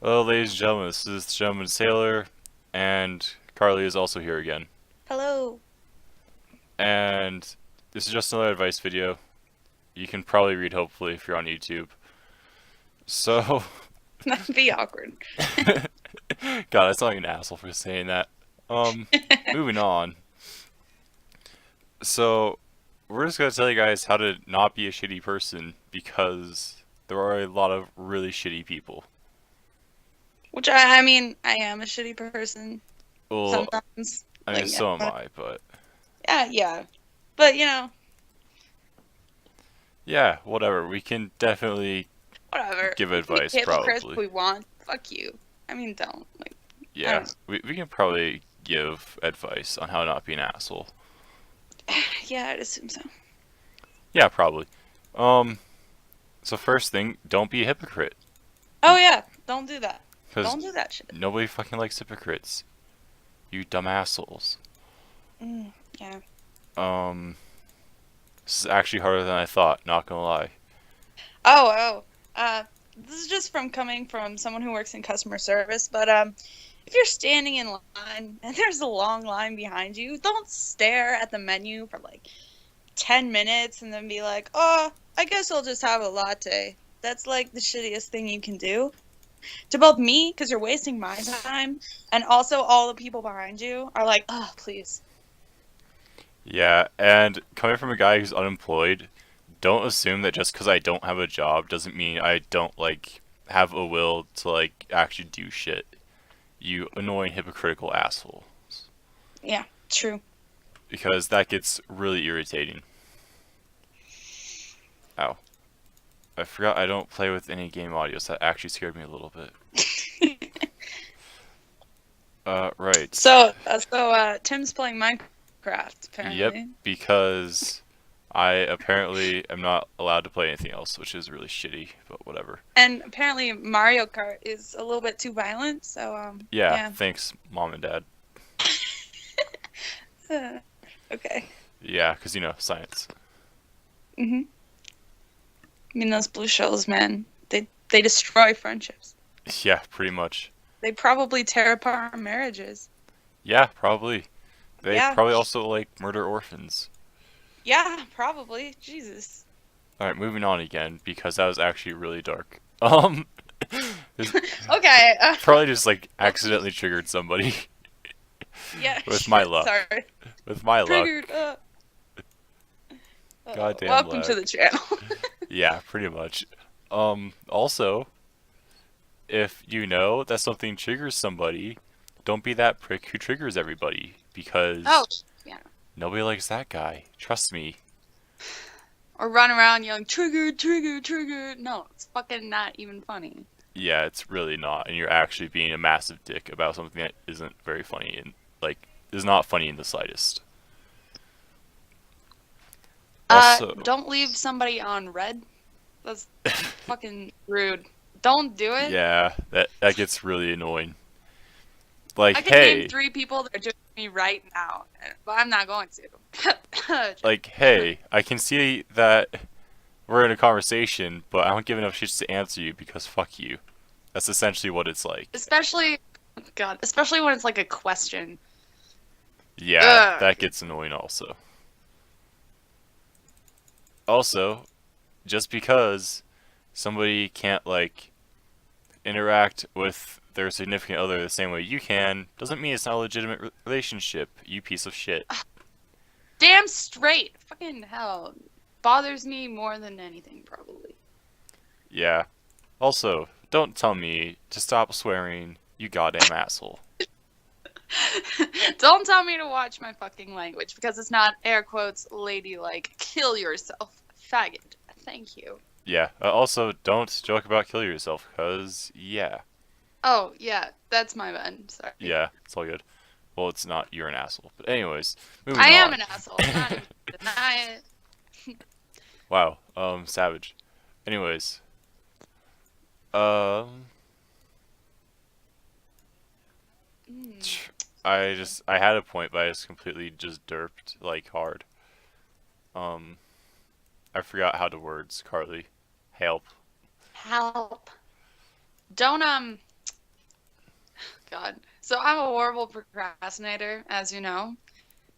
Hello, ladies and gentlemen. This is the Gentleman Sailor, and Carly is also here again. Hello. And this is just another advice video. You can probably read, hopefully, if you're on YouTube. So, That'd be awkward. God, I sound like an asshole for saying that. Um, Moving on. So, we're just gonna tell you guys how to not be a shitty person because there are a lot of really shitty people. Which I mean, I am a shitty person Well, sometimes. I mean, Like, so am I, but yeah. But yeah, whatever. We can definitely whatever. give We can be advice, hypocrites if probably. we want. Fuck you. I mean, don't. Like, I Yeah, don't we can probably give advice on how not be an asshole. know. Yeah, I'd assume so. Yeah, probably. Um, so first thing, don't be a hypocrite. Oh yeah, don't do that. Because Don't do that shit. nobody fucking likes hypocrites. You dumb assholes. Yeah. Um, this is actually harder than I thought, not gonna lie. Oh. This is just from coming from someone who works in customer service, but if you're standing in line and there's a long line behind you, don't stare at the menu for like 10 minutes and then be like, oh, I guess I'll just have a latte. That's like the shittiest thing you can do to both me, because you're wasting my time, and also all the people behind you are like, oh, please. Yeah, and coming from a guy who's unemployed, don't assume that just because I don't have a job doesn't mean I don't, like, have a will to, like, actually do shit. You annoying hypocritical asshole. Yeah, true. Because that gets really irritating. Ow. I forgot I don't play with any game audio, so that actually scared me a little bit. Right. Tim's playing Minecraft, Yep, apparently. because I apparently am not allowed to play anything else, which is really shitty, but whatever. And apparently Mario Kart is a little bit too violent, so Yeah, yeah. thanks, Mom and Dad. Okay. Yeah, because, science. I mean, those blue shells, man, they destroy friendships. Yeah, pretty much. They probably tear apart marriages. Yeah, probably. They Yeah, probably also, like, murder orphans. yeah, probably. Jesus. Alright, moving on again, because that was actually really dark. Um, this Okay. probably just, like, accidentally triggered somebody. Yeah. With my Shit. luck. Sorry. With my luck. Triggered. Goddamn Welcome to lag. the channel. Yeah, pretty much. Also, if you know that something triggers somebody, don't be that prick who triggers everybody, Oh, because yeah. nobody likes that guy. Trust me. Or run around yelling, triggered, triggered, triggered. No, it's fucking not even funny. Yeah, it's really not, and you're actually being a massive dick about something that isn't very funny and, like, is not funny in the slightest. Also, Don't leave somebody on red. That's fucking rude. Don't do it. yeah, that gets really annoying. Like, I could name hey, 3 people that are doing me right now, but I'm not going to. I can see that we're in a conversation, but I don't give enough shits to answer you because fuck you. That's essentially what it's like. Especially, God, especially when it's like a question. Yeah, Ugh. that gets annoying also. Also, just because somebody can't, like, interact with their significant other the same way you can doesn't mean it's not a legitimate relationship, you piece of shit. Damn straight. Fucking hell. Bothers me more than anything, probably. Yeah. Also, don't tell me to stop swearing, you goddamn asshole. Don't tell me to watch my fucking language because it's not air quotes ladylike. Kill yourself, faggot. Thank you. Yeah, also, don't joke about kill yourself, because, yeah. Oh, yeah, that's my bad. Sorry. Yeah, it's all good. Well, it's not, you're an asshole. But anyways, moving I am on. an asshole. I'm not even deny it. Wow, savage. Anyways, um, Mm. I had a point, but I just completely just derped, like, hard. Um, I forgot how to words, Carly. Help. Help. Don't God. So I'm a horrible procrastinator, as you know.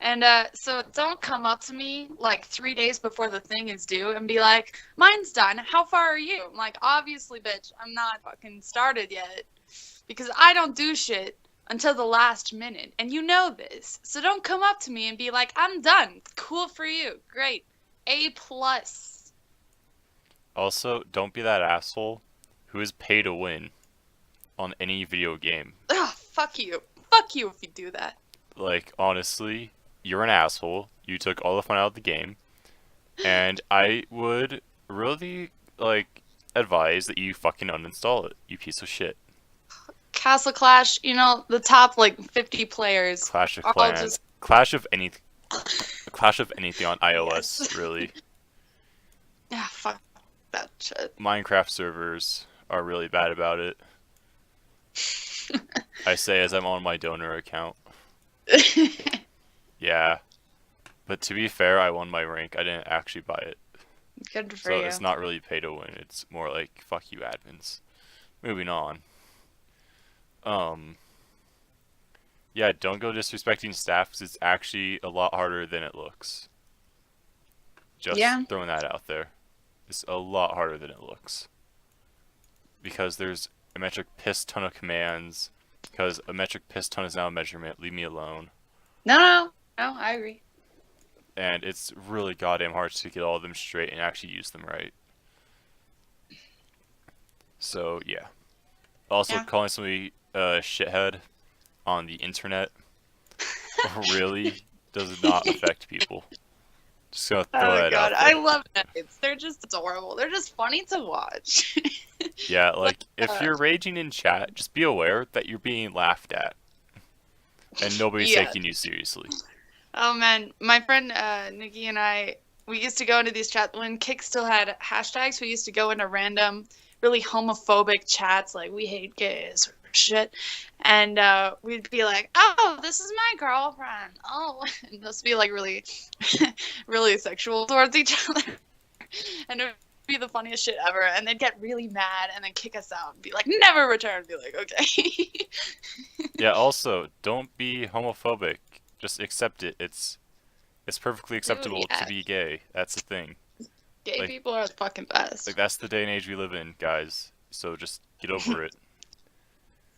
And so don't come up to me like 3 days before the thing is due and be like, mine's done. How far are you? I'm like, obviously, bitch, I'm not fucking started yet. Because I don't do shit until the last minute. And you know this. So don't come up to me and be like, I'm done. Cool for you. Great. A plus. Also, don't be that asshole who is pay to win on any video game. Ugh, fuck you. Fuck you if you do that. Like, honestly, you're an asshole. You took all the fun out of the game. And I would really, like, advise that you fucking uninstall it, you piece of shit. Castle Clash, you know, the top like 50 players Clash of are all Clans. just Clash of anything on iOS, Yes. really. yeah, fuck that shit. Minecraft servers are really bad about it. I say as I'm on my donor account. Yeah. But to be fair, I won my rank. I didn't actually buy it. Good for So you. it's not really pay to win. It's more like, fuck you, admins. Moving on. Yeah, don't go disrespecting staff because it's actually a lot harder than it looks. Just Yeah. throwing that out there. It's a lot harder than it looks. Because there's a metric piss ton of commands. Because a metric piss ton is now a measurement. Leave me alone. No, I agree. And it's really goddamn hard to get all of them straight and actually use them right. So, yeah. Also, Yeah. calling somebody a shithead on the internet really does not affect people. Just gonna throw Oh that god, out I there. love nuggets. They're just adorable. They're just funny to watch. Yeah, like, if uh, you're raging in chat, just be aware that you're being laughed at. And nobody's Yeah. taking you seriously. Oh man, my friend Nikki and I, we used to go into these chats when Kick still had hashtags. We used to go into random, really homophobic chats like "we hate gays" or shit, and we'd be like, "Oh, this is my girlfriend." Oh, and those be like really, really sexual towards each other, and it would be the funniest shit ever. And they'd get really mad and then kick us out and be like, "Never return." Be like, "Okay." Yeah, also, don't be homophobic. Just accept it. It's perfectly acceptable yeah. to be gay. That's the thing. Gay Like- people are the fucking best. Like, that's the day and age we live in, guys. So just get over it.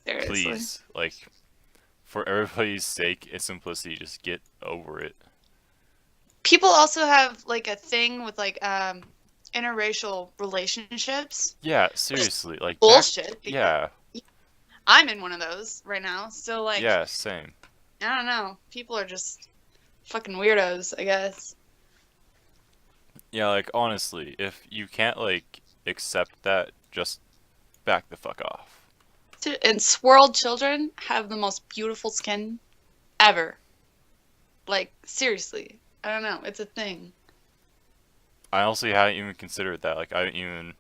Seriously. Please. Like, for everybody's sake and simplicity, just get over it. People also have like a thing with like interracial relationships. Yeah, seriously. Like, Bullshit. because yeah, I'm in one of those right now. So like yeah, same. I don't know. People are just fucking weirdos, I guess. Yeah, like, honestly, if you can't, like, accept that, just back the fuck off. And swirled children have the most beautiful skin ever. Like seriously. I don't know. It's a thing. I honestly hadn't even considered that. Like, I haven't even...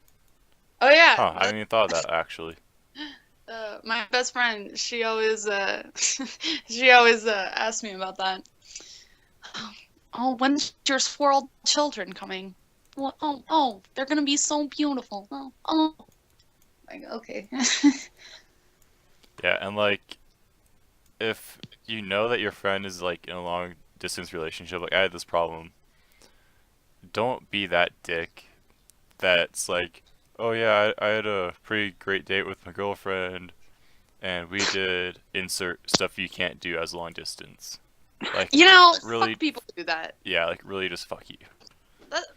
Oh yeah. Huh, I haven't even thought of that, actually. My best friend, she always asks me about that. Oh, when's your swirled children coming? Well, oh, they're gonna be so beautiful. Oh. Like, okay. Yeah, and, like, if you know that your friend is, like, in a long-distance relationship, like, I had this problem, don't be that dick that's like, oh yeah, I had a pretty great date with my girlfriend, and we did insert stuff you can't do as long distance. Like, You know, really- fuck people who do that. yeah, like, really just fuck you.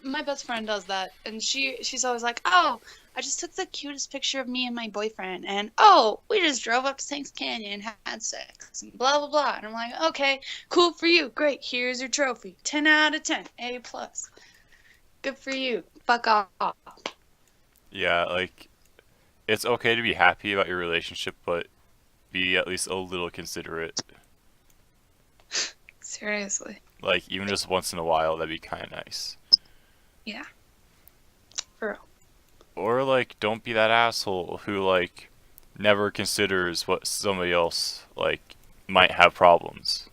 My best friend does that, and she's always like, "Oh, I just took the cutest picture of me and my boyfriend, and oh, we just drove up to Sanks Canyon and had sex, and blah blah blah." And I'm like, "Okay, cool for you, great. Here's your trophy, 10 out of 10, A plus. Good for you. Fuck off." Yeah, like, it's okay to be happy about your relationship, but be at least a little considerate. Seriously. Like, even just once in a while, that'd be kind of nice. Yeah. For real. Or, like, don't be that asshole who, like, never considers what somebody else, like, might have problems.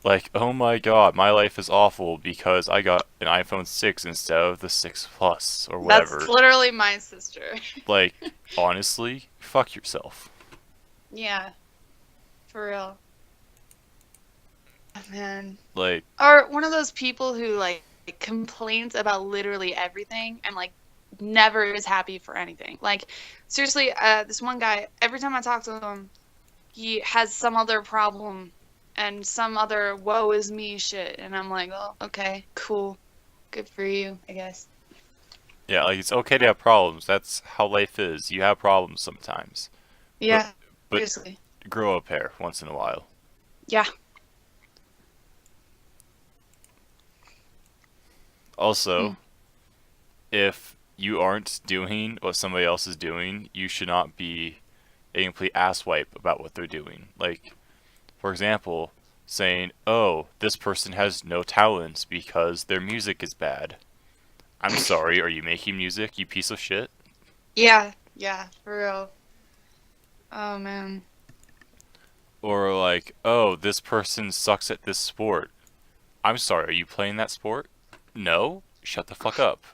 Like, oh my god, my life is awful because I got an iPhone 6 instead of the 6 Plus, or whatever. That's literally my sister. Like, honestly, fuck yourself. Yeah, for real. Man. Like, Or one of those people who like complains about literally everything and like never is happy for anything. Like seriously, this one guy, every time I talk to him, he has some other problem and some other woe is me shit, and I'm like, oh, okay, cool, good for you, I guess. yeah, like it's okay to have problems. That's how life is. You have problems sometimes, but Yeah, but seriously. grow a pair once in a while. Yeah. Also, Mm. if you aren't doing what somebody else is doing, you should not be a complete asswipe about what they're doing. Like, for example, saying, "Oh, this person has no talents because their music is bad." I'm sorry, are you making music, you piece of shit? Yeah, yeah, for real. Oh man. Or like, "Oh, this person sucks at this sport." I'm sorry, are you playing that sport? No? Shut the fuck up.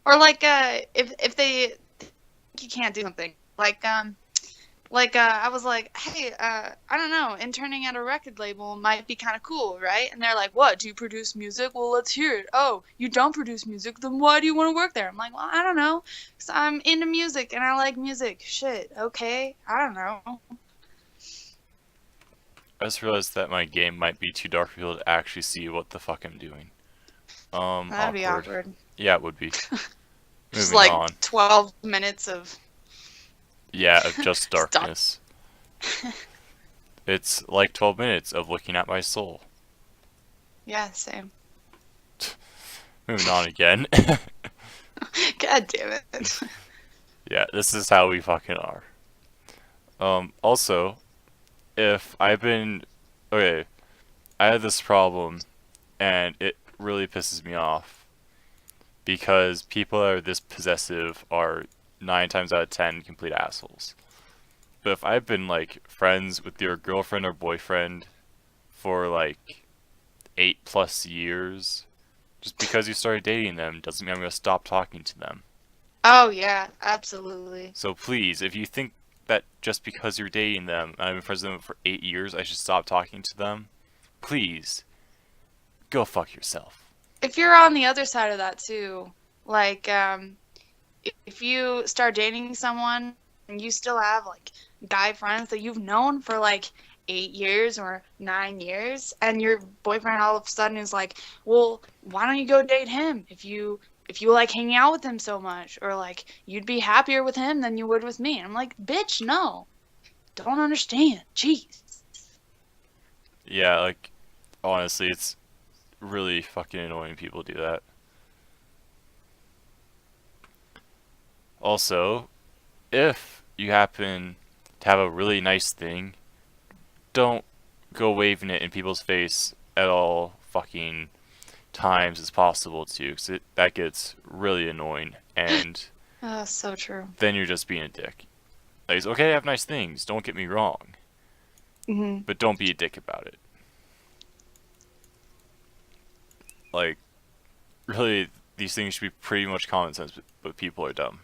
Or like if they think you can't do something. I was like, hey, I don't know, interning at a record label might be kind of cool, right? And they're like, what? Do you produce music? Well, let's hear it. Oh, you don't produce music? Then why do you want to work there? I'm like, well, I don't know, because I'm into music and I like music. Shit, okay, I don't know. I just realized that my game might be too dark for people to actually see what the fuck I'm doing. That'd be Awkward. awkward. Yeah, it would be. Just Moving like on. 12 minutes of Yeah, of just stuff. darkness. It's like 12 minutes of looking at my soul. Yeah, same. Moving on again. God damn it. Yeah, this is how we fucking are. Also, if I've been. Okay, I had this problem, and it really pisses me off. Because people that are this possessive are 9 times out of 10 complete assholes. But if I've been, like, friends with your girlfriend or boyfriend for, like, 8+ years, just because you started dating them doesn't mean I'm gonna stop talking to them. Oh yeah, absolutely. So please, if you think that just because you're dating them, and I've been friends with them for 8 years, I should stop talking to them, please, go fuck yourself. If you're on the other side of that too, like if you start dating someone and you still have like guy friends that you've known for like 8 years or 9 years, and your boyfriend all of a sudden is like, well, why don't you go date him if you like hanging out with him so much, or like you'd be happier with him than you would with me. And I'm like, bitch, no, don't understand. Jeez. Yeah, like, honestly, it's really fucking annoying people do that. Also, if you happen to have a really nice thing, don't go waving it in people's face at all fucking times as possible too, because that gets really annoying, and Oh, so true. then you're just being a dick. Like, it's okay to have nice things, don't get me wrong, Hmm. but don't be a dick about it. Like, really, these things should be pretty much common sense, but people are dumb.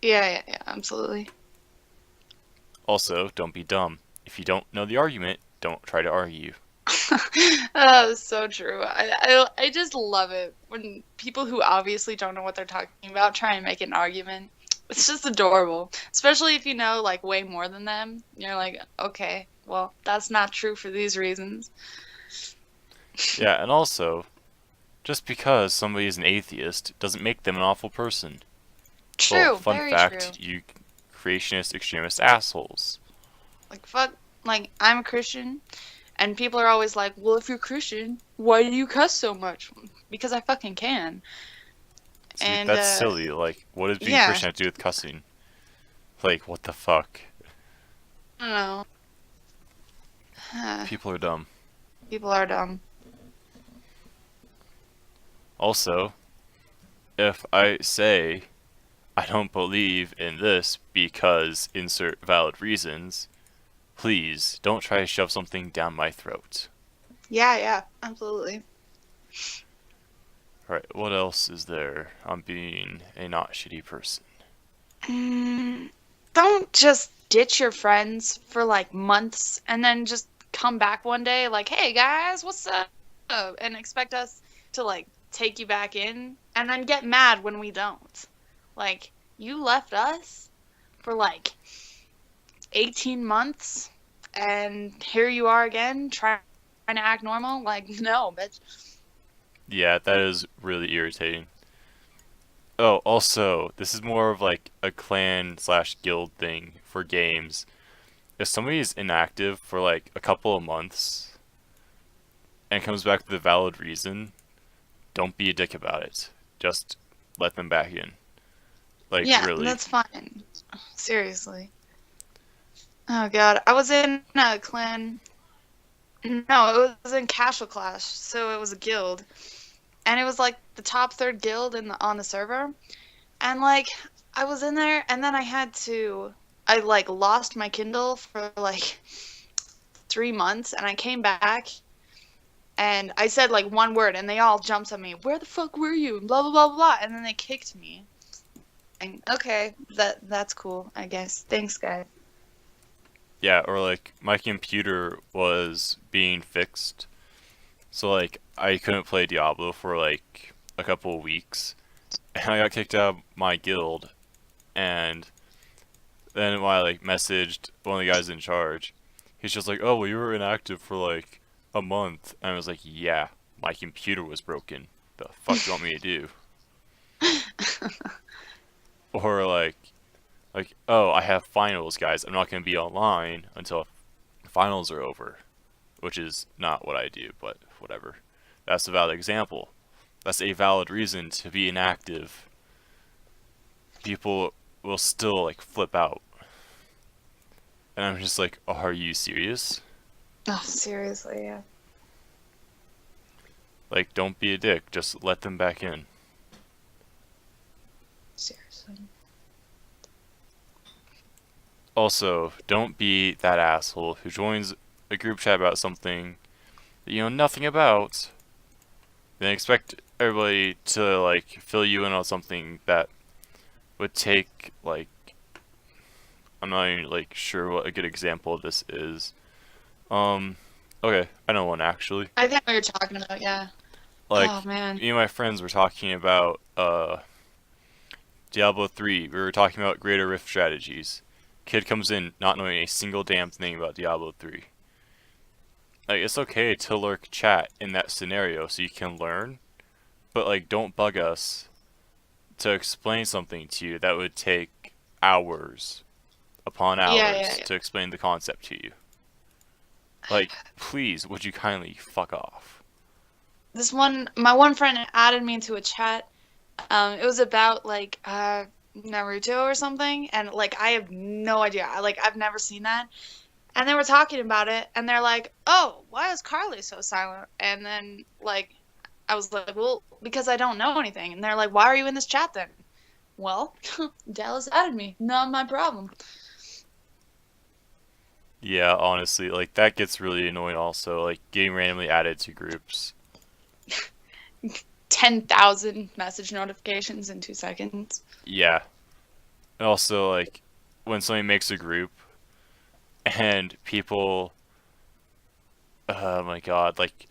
Yeah, yeah, yeah, absolutely. Also, don't be dumb. If you don't know the argument, don't try to argue. Oh, so true. I just love it when people who obviously don't know what they're talking about try and make an argument. It's just adorable, especially if you know like way more than them. You're like, okay, well, that's not true for these reasons. Yeah, and also, just because somebody is an atheist doesn't make them an awful person. Well, True, fun very true. fact, you creationist extremist assholes. Like fuck, like I'm a Christian, and people are always like, well, if you're Christian, why do you cuss so much? Because I fucking can. See, And that's silly. Like, what does being yeah, Christian have to do with cussing? Like, what the fuck? I don't know. People are dumb. People are dumb. Also, if I say I don't believe in this because insert valid reasons, please don't try to shove something down my throat. Yeah, yeah, absolutely. Alright, what else is there on being a not shitty person? Mm, don't just ditch your friends for like months and then just come back one day like, hey guys, what's up? And expect us to like take you back in and then get mad when we don't. Like, you left us for like 18 months and here you are again trying to act normal? Like, no, bitch. Yeah, that is really irritating. Oh, also, this is more of like a clan slash guild thing for games. If somebody is inactive for like a couple of months and comes back with a valid reason, don't be a dick about it. Just let them back in. Like, Yeah, really. that's fine. Seriously. Oh god, I was in a clan. No, it was in Casual Clash, so it was a guild, and it was like the top third guild on the server, and like I was in there, and then I like lost my Kindle for like 3 months, and I came back, and I said like one word, and they all jumped on me. Where the fuck were you? Blah blah blah blah, and then they kicked me. And okay, that's cool, I guess. Thanks, guys. Yeah, or like my computer was being fixed. So like I couldn't play Diablo for like a couple of weeks. And I got kicked out of my guild, and then when I like messaged one of the guys in charge, he's just like, "Oh, well, you were inactive for like a month." And I was like, "Yeah, my computer was broken. The fuck do you want me to do?" Or like, "Oh, I have finals, guys. I'm not gonna be online until finals are over," which is not what I do, but whatever. That's a valid example. That's a valid reason to be inactive. People will still like flip out. And I'm just like, oh, are you serious? Oh, seriously, yeah. Like, don't be a dick. Just let them back in. Seriously. Also, don't be that asshole who joins a group chat about something that you know nothing about, then expect everybody to like fill you in on something that would take like, I'm not even like sure what a good example of this is. Um, okay, I know one actually. I think what you're talking about, yeah. Oh, Like, man. me and my friends were talking about Diablo 3. We were talking about greater rift strategies. Kid comes in not knowing a single damn thing about Diablo 3. Like, it's okay to lurk chat in that scenario so you can learn, but like, don't bug us to explain something to you that would take hours upon Yeah, hours yeah, to explain the concept to you. Like, please, would you kindly fuck off? my one friend added me into a chat. It was about like Naruto or something, and like I have no idea. I've never seen that. And they were talking about it, and they're like, "Oh, why is Carly so silent?" And then like I was like, "Well, because I don't know anything." And they're like, "Why are you in this chat then?" Well, Dallas added me. Not my problem. Yeah, honestly, like that gets really annoying also, like getting randomly added to groups. 10,000 message notifications in 2 seconds. Yeah. And also like when somebody makes a group and people, oh my god, like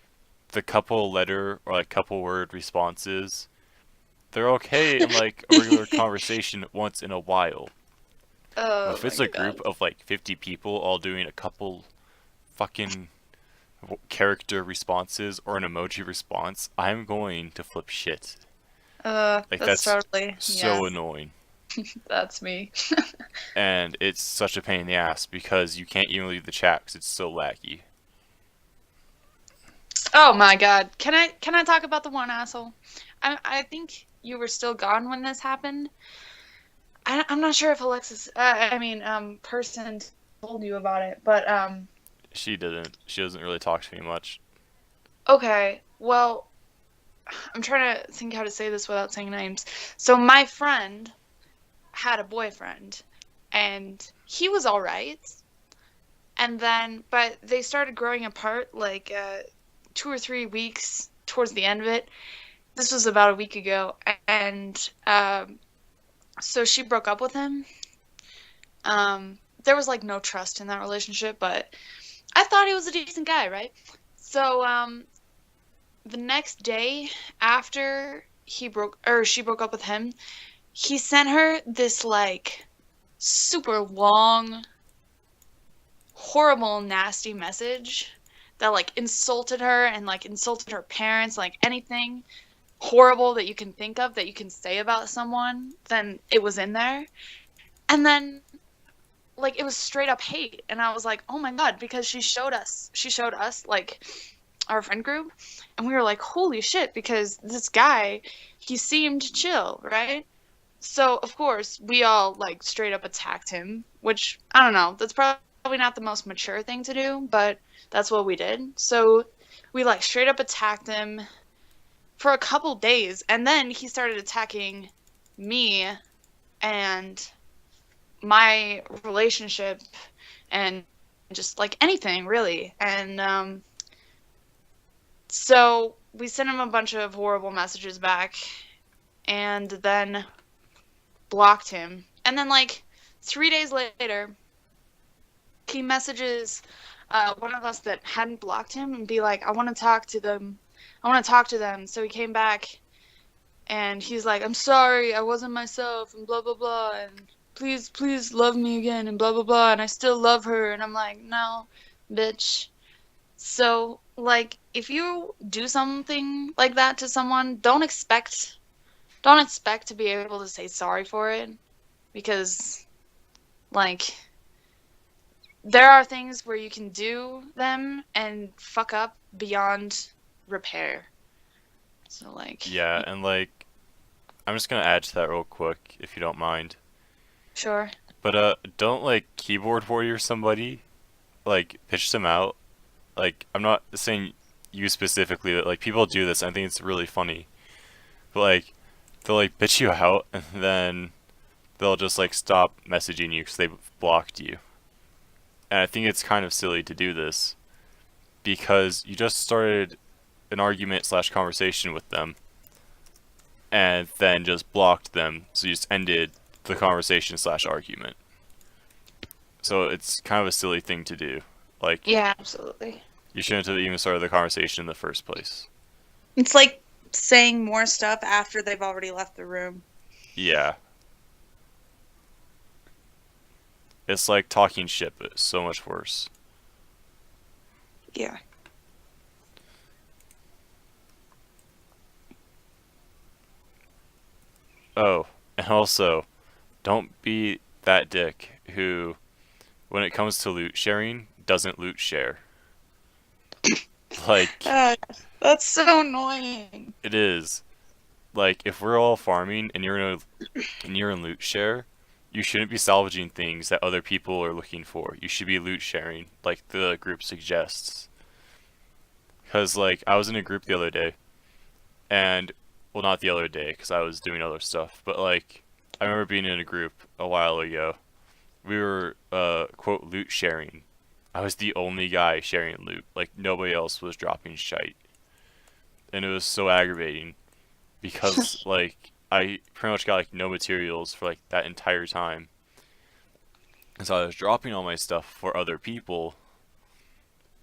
the couple letter or like couple word responses, they're okay in like a regular conversation once in a while. But Oh if my it's a god. group of like 50 people all doing a couple fucking character responses or an emoji response, I'm going to flip shit. Like That's that's totally, yeah, so annoying. that's me. And it's such a pain in the ass because you can't even leave the chat because it's so laggy. Oh my god. Can I talk about the one asshole? I think you were still gone when this happened. I'm not sure if Alexis, person told you about it, but She didn't. She doesn't really talk to me much. okay. Well, I'm trying to think how to say this without saying names. So my friend had a boyfriend, and he was all right. And then, but they started growing apart like 2 or 3 weeks towards the end of it. This was about a week ago, and so she broke up with him. there was like no trust in that relationship, but I thought he was a decent guy, right? So the next day after she broke up with him, he sent her this like super long, horrible, nasty message that like insulted her and like insulted her parents, like anything horrible that you can think of that you can say about someone, then it was in there. And then like it was straight up hate, and I was like, oh my god, because she showed us like our friend group, and we were like, holy shit, because this guy, he seemed chill, right? So of course we all like straight up attacked him, which I don't know, that's probably not the most mature thing to do, but that's what we did. So we like straight up attacked him for a couple days, and then he started attacking me and my relationship and just like anything really. And so we sent him a bunch of horrible messages back and then blocked him. And then like 3 days later, he messages one of us that hadn't blocked him and be like, I want to talk to them. I want to talk to them. So he came back and he's like, I'm sorry, I wasn't myself and blah, blah, blah. And please love me again and blah, blah, blah. And I still love her. And I'm like, no, bitch. So, like, if you do something like that to someone, don't expect to be able to say sorry for it, because, like, there are things where you can do them and fuck up beyond repair. So, like... Yeah, and like, I'm just gonna add to that real quick, if you don't mind. Sure. But don't like keyboard warrior somebody, like pitch them out. Like, I'm not saying you specifically, but like people do this. I think it's really funny. But like, they'll like bitch you out, and then they'll just like stop messaging you because they've blocked you. And I think it's kind of silly to do this because you just started an argument slash conversation with them, and then just blocked them. So you just ended the conversation slash argument. So it's kind of a silly thing to do. Like, Yeah, absolutely. you shouldn't have even started the conversation in the first place. It's like saying more stuff after they've already left the room. Yeah. It's like talking shit, but it's so much worse. Yeah. Oh, and also, don't be that dick who, when it comes to loot sharing, doesn't loot share. Like, God, that's so annoying. it is. Like, if we're all farming and you're in loot share, you shouldn't be salvaging things that other people are looking for. You should be loot sharing, like the group suggests. Cause like I was in a group the other day, and well, not the other day, cause I was doing other stuff. But like, I remember being in a group a while ago. We were quote loot sharing. I was the only guy sharing loot. Like nobody else was dropping shite, and it was so aggravating because like I pretty much got like no materials for like that entire time. And so I was dropping all my stuff for other people,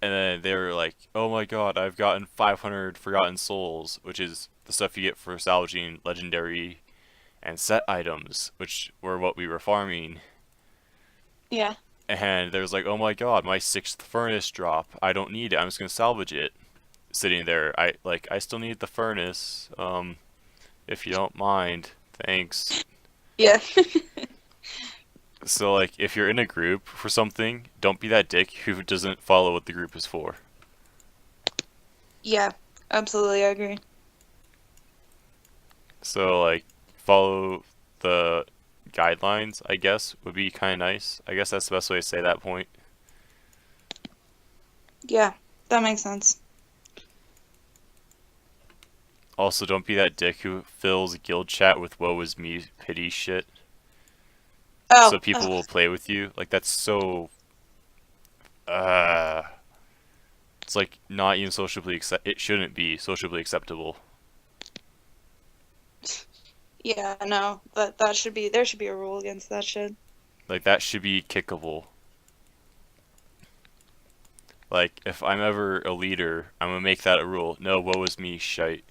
and then they were like, "Oh my god, I've gotten 500 Forgotten Souls," which is the stuff you get for salvaging legendary and set items, which were what we were farming. Yeah. And there was like, "Oh my god, my 6th furnace drop. I don't need it. I'm just gonna salvage it." Sitting there, I still need the furnace. If you don't mind, thanks. Yeah. So like, if you're in a group for something, don't be that dick who doesn't follow what the group is for. Yeah, absolutely, I agree. So like, follow the guidelines, I guess, would be kind of nice. I guess that's the best way to say that point. Yeah, that makes sense. Also, don't be that dick who fills guild chat with "woe is me" pity shit, Oh, so people will play with you. Like that's so. Uh, it's like not even sociably It shouldn't be sociably acceptable. yeah, no, that should be, there should be a rule against that shit. Like that should be kickable. Like, if I'm ever a leader, I'm gonna make that a rule. No, woe is me, shite.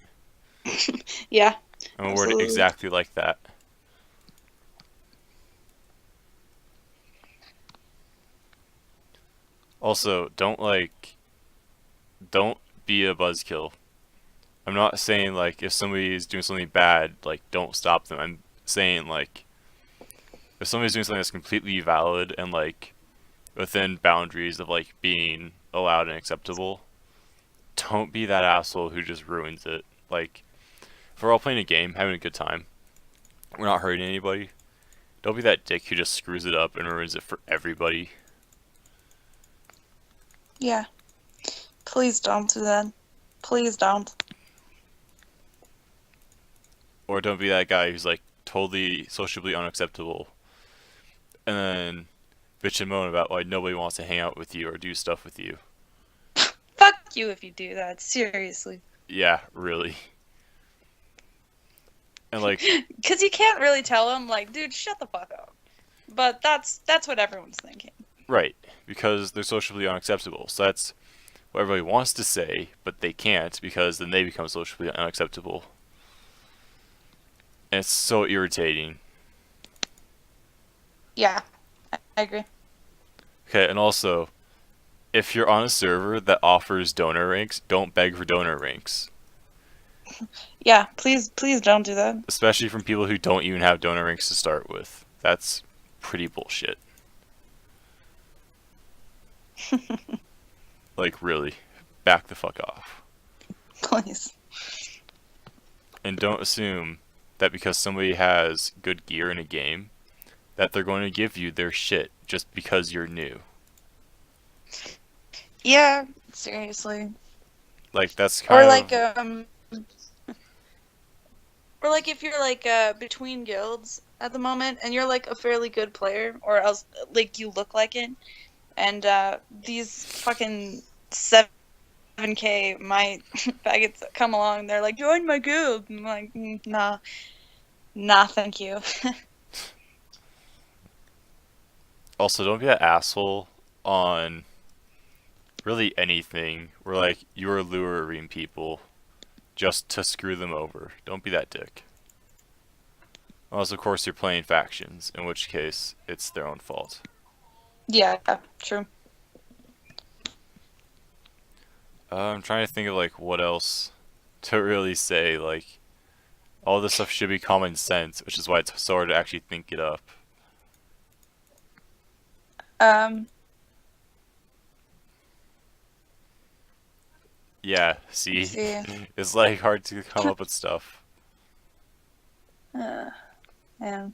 Yeah, I'm gonna word it absolutely. exactly like that. Also, don't be a buzzkill. I'm not saying like if somebody is doing something bad, like don't stop them. I'm saying like if somebody's doing something that's completely valid and like within boundaries of like being allowed and acceptable, don't be that asshole who just ruins it. Like if we're all playing a game, having a good time, we're not hurting anybody. Don't be that dick who just screws it up and ruins it for everybody. Yeah, please don't do that. Please don't. Or don't be that guy who's like totally sociably unacceptable and then bitch and moan about why nobody wants to hang out with you or do stuff with you. Fuck you if you do that. Seriously. Yeah, really. And like, Because you can't really tell them, like, dude, shut the fuck up. But that's what everyone's thinking. right, because they're socially unacceptable. So that's what everybody wants to say, but they can't because then they become socially unacceptable. And it's so irritating. Yeah, I agree. Okay, and also, if you're on a server that offers donor ranks, don't beg for donor ranks. Yeah, please don't do that. Especially from people who don't even have donor ranks to start with. That's pretty bullshit. Like, really. Back the fuck off. Please. And don't assume that because somebody has good gear in a game, that they're going to give you their shit just because you're new. Yeah, seriously. Like, that's Or kind like of. or like if you're like between guilds at the moment and you're like a fairly good player, or else like you look like it, and these fucking 7K my faggots come along, they're like, join my guild. I'm like, nah, thank you. Also, don't be that asshole on really anything where, like, you're luring people just to screw them over. Don't be that dick. Unless, of course, you're playing factions, in which case, it's their own fault. Yeah, true. I'm trying to think of, like, what else to really say. Like, all this stuff should be common sense, which is why it's so hard to actually think it up. Um, Yeah, let's see? see. It's, like, hard to come up with stuff. Man.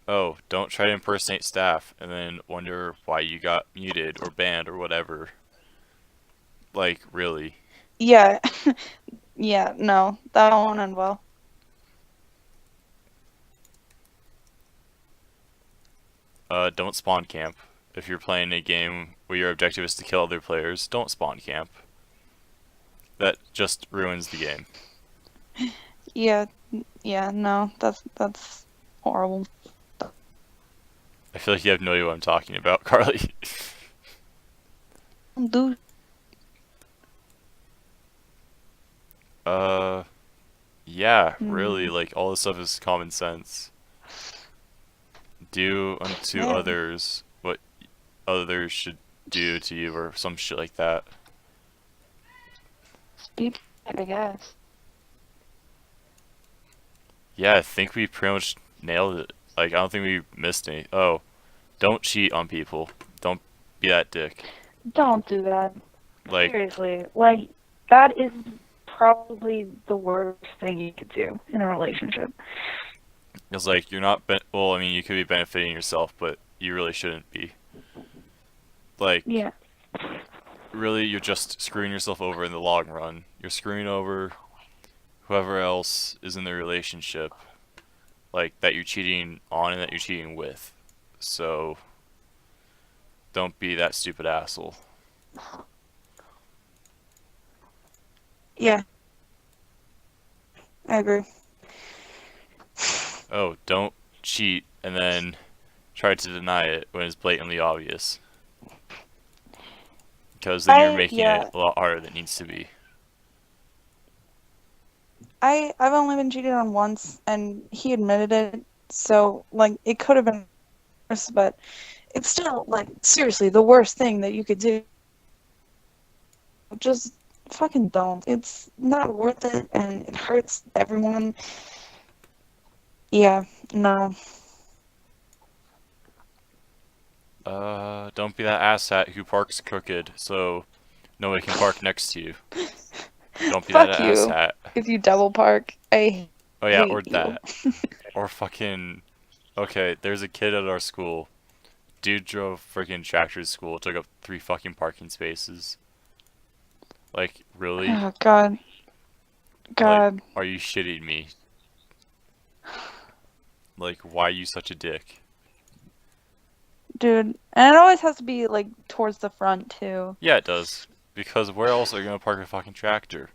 Oh, don't try to impersonate staff and then wonder why you got muted or banned or whatever. Like, really. Yeah, yeah, no, that won't end well. Don't spawn camp. If you're playing a game where your objective is to kill other players, don't spawn camp. That just ruins the game. Yeah, yeah, no, that's horrible. I feel like you have no idea what I'm talking about, Carly. Dude, Yeah, really, like, all this stuff is common sense. Do unto man. others what others should do to you, or some shit like that. I guess. Yeah, I think we pretty much nailed it. Like, I don't think we missed any. Oh, don't cheat on people. Don't be that dick. Don't do that. Like, Seriously. Like, that is probably the worst thing you could do in a relationship. it's like you're not. Well, I mean, you could be benefiting yourself, but you really shouldn't be. Like, Yeah. really, you're just screwing yourself over in the long run. You're screwing over whoever else is in the relationship, like that you're cheating on and that you're cheating with. So, don't be that stupid asshole. Yeah, I agree. Oh, don't cheat and then try to deny it when it's blatantly obvious. Because then you're I making yeah, it a lot harder than it needs to be. I've only been cheated on once, and he admitted it. So like, it could have been worse, but it's still like seriously the worst thing that you could do. Just fucking don't. It's not worth it, and it hurts everyone. Yeah, no. Don't be that asshat who parks crooked, so nobody can park next to you. Don't be that Fuck you. asshat. If you double park, I Oh yeah, hate or you. that. Or fucking... Okay, there's a kid at our school. Dude drove freaking tractor to school, took up 3 fucking parking spaces. Like, really? Oh God, Like, God, are you shitting me? Like, why are you such a dick? dude. And it always has to be like towards the front too. Yeah, it does. Because where else are you gonna park a fucking tractor?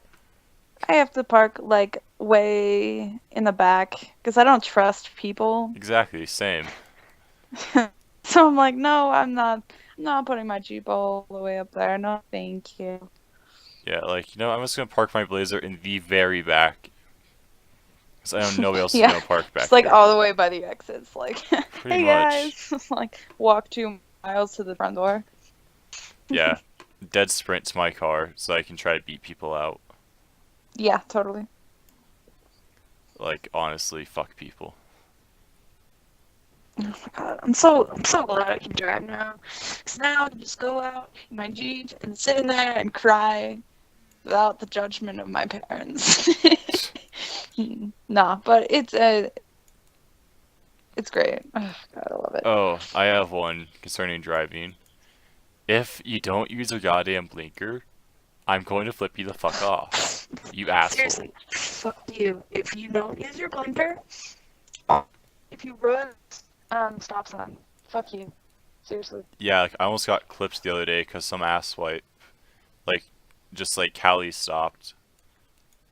I have to park like way in the back because I don't trust people. Exactly, same. So I'm like, no, I'm not putting my Jeep all the way up there. No, thank you. Yeah, like, I'm just gonna park my Blazer in the very back. Because I know nobody else is Yeah, gonna park back just like there. all the way by the exits. Like, Pretty hey much. guys, like walk 2 miles to the front door. Yeah. Dead sprint to my car so I can try to beat people out. Yeah, totally. Like, honestly, fuck people. Oh my God, I'm so glad I can drive now. 'Cause now I can just go out in my Jeep and sit in there and cry without the judgment of my parents. Nah, but it's great. Oh, God, I love it. Oh, I have one concerning driving. If you don't use your goddamn blinker, I'm going to flip you the fuck off. You asshole. Seriously, fuck you. If you don't use your blinker, if you run stop sign, fuck you. Seriously. Yeah, like, I almost got clipped the other day because some asswipe, like, just like Cali stopped.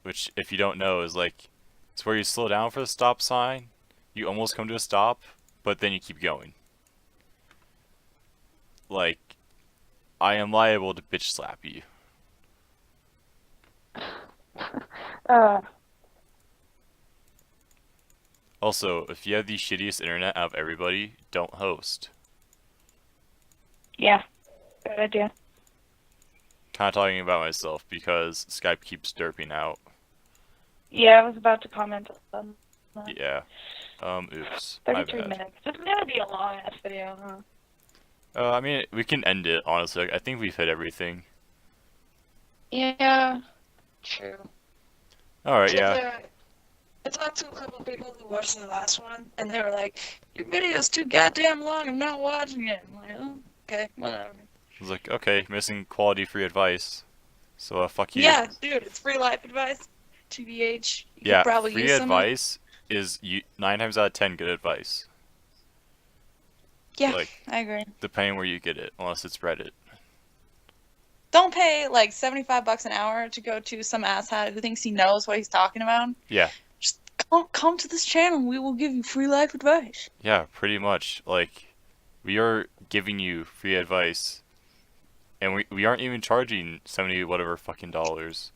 Which, if you don't know, is like, it's where you slow down for the stop sign, you almost come to a stop, but then you keep going. Like, I am liable to bitch slap you. uh, Also, if you have the shittiest internet out of everybody, don't host. yeah, good idea. Kind of talking about myself because Skype keeps derping out. Yeah, I was about to comment on that. Yeah. Oops. My 33 bad. minutes. This is gonna be a long ass video, huh? I mean, we can end it, honestly. I think we've hit everything. Yeah, true. Alright, yeah. I talked to a couple of people who watched the last one, and they were like, "Your video's too goddamn long. I'm not watching it." I'm like, "Oh, okay, whatever." I was like, okay, missing quality free advice. So, fuck you. Yeah, dude, it's free life advice. TBH. You Yeah, could probably free use some of it. advice is 9 times out of 10 good advice. Yeah, Like, I agree. depending where you get it, unless it's Reddit. Don't pay like $75 an hour to go to some asshat who thinks he knows what he's talking about. Yeah. Just come to this channel and we will give you free life advice. Yeah, pretty much. Like, we are giving you free advice, and we aren't even charging 70 whatever fucking dollars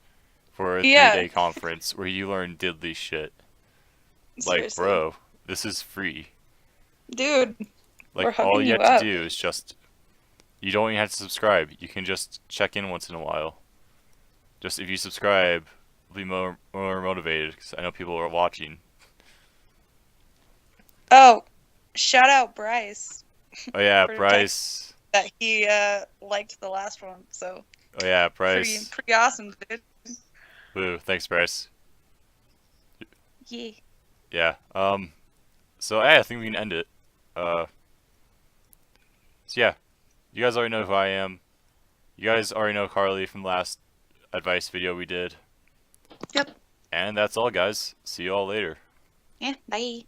for a Yeah. 3-day conference where you learn diddly shit. Like, Seriously. bro, this is free. Dude, we're Like, all hooking you you have up. to do is just, you don't even have to subscribe. You can just check in once in a while. Just if you subscribe, be more motivated, because I know people are watching. Oh, shout out Bryce Oh yeah, For Bryce. that he liked the last one. So Oh yeah, Bryce. pretty awesome, dude. Woo, thanks, Bryce. Yeah. Yeah. So yeah, I think we can end it. So yeah, you guys already know who I am. You guys already know Carly from the last advice video we did. Yep. And that's all, guys. See you all later. Yeah. Bye.